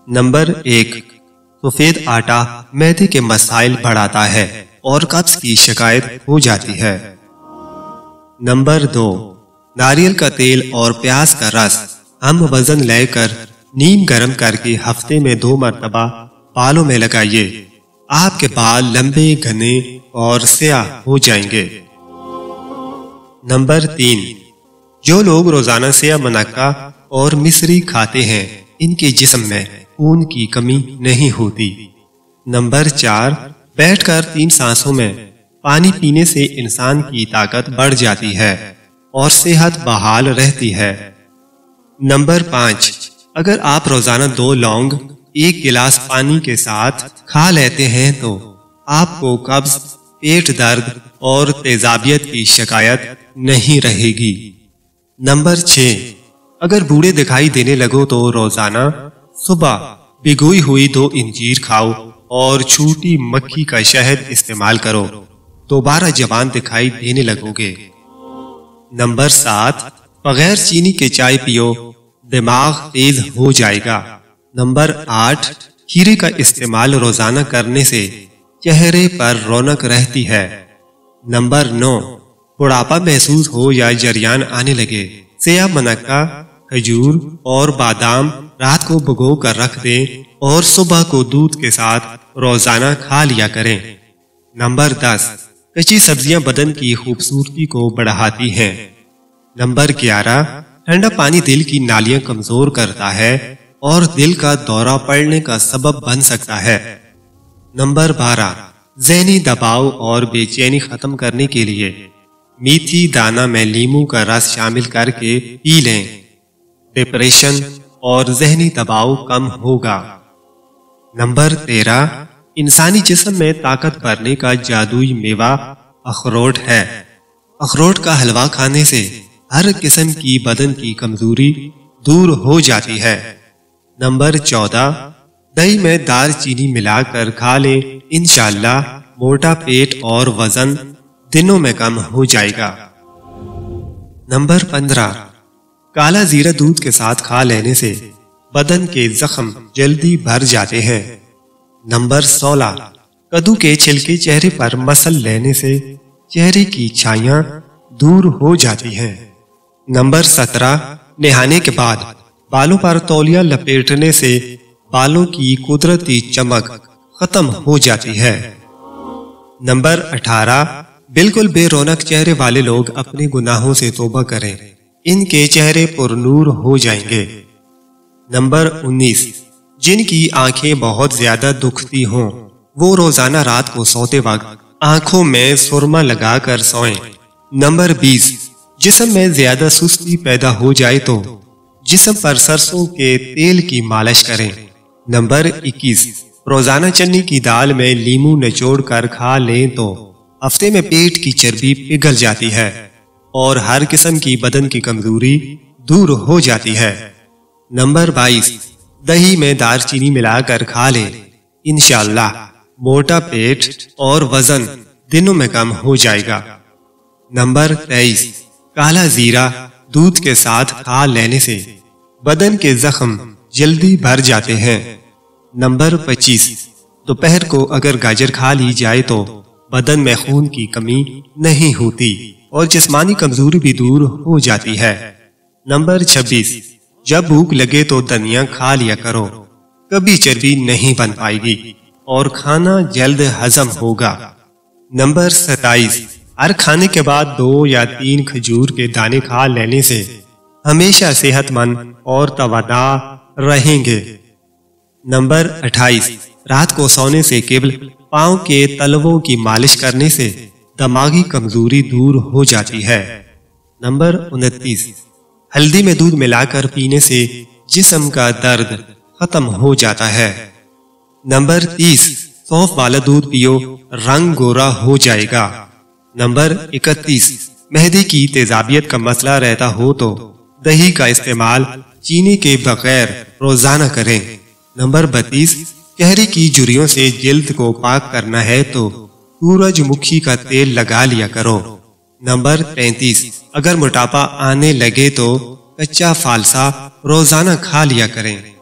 Number 1, सफेद आटा मैदे के मसाइल बढ़ाता है और कब्ज की शिकायत हो जाती है। नंबर 2, नारियल का तेल और प्याज का रस हम वजन लेकर नीम गर्म करके हफ्ते में 2 मरतबा बालों में लगाइए। आपके बाल लंबे, घने और स्याह हो जाएंगे। नंबर 3, जो लोग रोजाना सेया मुनक्का और मिश्री खाते हैं, इनके जिस्म में खून की कमी नहीं होती। नंबर 4, बैठकर 3 सांसों में पानी पीने से इंसान की ताकत बढ़ जाती है और सेहत बहाल रहती है। नंबर 5, अगर आप रोजाना 2 लौंग 1 गिलास पानी के साथ खा लेते हैं तो आपको कब्ज, पेट दर्द और तेजाबियत की शिकायत नहीं रहेगी। नंबर 6, अगर बूढ़े दिखाई देने लगो तो रोजाना सुबह भिगोई हुई 2 इंजीर खाओ और छोटी मक्खी का शहद इस्तेमाल करो, दोबारा जवान दिखाई देने लगोगे। नंबर 7, बगैर चीनी के चाय पियो, दिमाग तेज हो जाएगा। नंबर 8, खीरे का इस्तेमाल रोजाना करने से चेहरे पर रौनक रहती है। नंबर 9, बुढ़ापा महसूस हो या जरियान आने लगे, सेया मुनक्का, खजूर और बादाम रात को भिगो कर रख दें और सुबह को दूध के साथ रोजाना खा लिया करें। नंबर 10, कच्ची सब्जियां बदन की खूबसूरती को बढ़ाती हैं। नंबर 11, ठंडा पानी दिल की नालियां कमजोर करता है और दिल का दौरा पड़ने का सबब बन सकता है। नंबर 12, ज़हनी दबाव और बेचैनी खत्म करने के लिए मेथी दाना में नींबू का रस शामिल करके पी लें। डिप्रेशन और ज़हनी दबाव कम होगा। नंबर 13, इंसानी जिस्म में ताकत भरने का जादुई मेवा अखरोट है। अखरोट का हलवा खाने से हर किस्म की बदन की कमजोरी दूर हो जाती है। नंबर 14, दही में दालचीनी मिलाकर खा लें, इंशाअल्लाह मोटा पेट और वजन दिनों में कम हो जाएगा। नंबर 15, काला जीरा दूध के साथ खा लेने से बदन के जख्म जल्दी भर जाते हैं। नंबर 16, कद्दू के छिलके चेहरे पर मसल लेने से चेहरे की छाइयां दूर हो जाती हैं। नंबर 17, नहाने के बाद बालों पर तौलिया लपेटने से बालों की कुदरती चमक खत्म हो जाती है। नंबर 18, बिल्कुल बेरौनक चेहरे वाले लोग अपने गुनाहों से तौबा करें, इनके चेहरे पुरनूर हो जाएंगे। नंबर 19, जिनकी आंखें बहुत ज्यादा दुखती हों, वो रोजाना रात को सोते वक्त आंखों में सुरमा लगाकर सोएं। नंबर 20, जिस्म में ज्यादा सुस्ती पैदा हो जाए तो जिस्म पर सरसों के तेल की मालिश करें। नंबर 21, रोजाना चने की दाल में नींबू निचोड़ कर खा लें तो हफ्ते में पेट की चर्बी पिघल जाती है और हर किस्म की बदन की कमजोरी दूर हो जाती है। नंबर 22, दही में दालचीनी मिलाकर खा लें, इंशाअल्लाह मोटा पेट और वजन दिनों में कम हो जाएगा। नंबर 23, काला जीरा दूध के साथ खा लेने से बदन के जख्म जल्दी भर जाते हैं। नंबर 25, दोपहर को अगर गाजर खा ली जाए तो बदन में खून की कमी नहीं होती और जिस्मानी कमजोरी भी दूर हो जाती है। नंबर 26, जब भूख लगे तो धनिया खा लिया करो, कभी चर्बी नहीं बन पाएगी और खाना जल्द हजम होगा। नंबर 27, हर खाने के बाद 2 या 3 खजूर के दाने खा लेने से हमेशा सेहतमंद और तवाना रहेंगे। नंबर 28, रात को सोने से केवल पांव के तलवों की मालिश करने से दिमागी कमजोरी दूर हो जाती है। नंबर 29, हल्दी में दूध मिलाकर पीने से जिस्म का दर्द खत्म हो जाता है। नंबर 30, सौंफ वाला दूध पियो, रंग गोरा हो जाएगा। नंबर 31, मेहदी की तेजाबियत का मसला रहता हो तो दही का इस्तेमाल चीनी के बगैर रोजाना करें। नंबर 32, चेहरे की झुर्रियों से जिल्द को पाक करना है तो सूरजमुखी का तेल लगा लिया करो। नंबर 33, अगर मोटापा आने लगे तो कच्चा फालसा रोजाना खा लिया करें।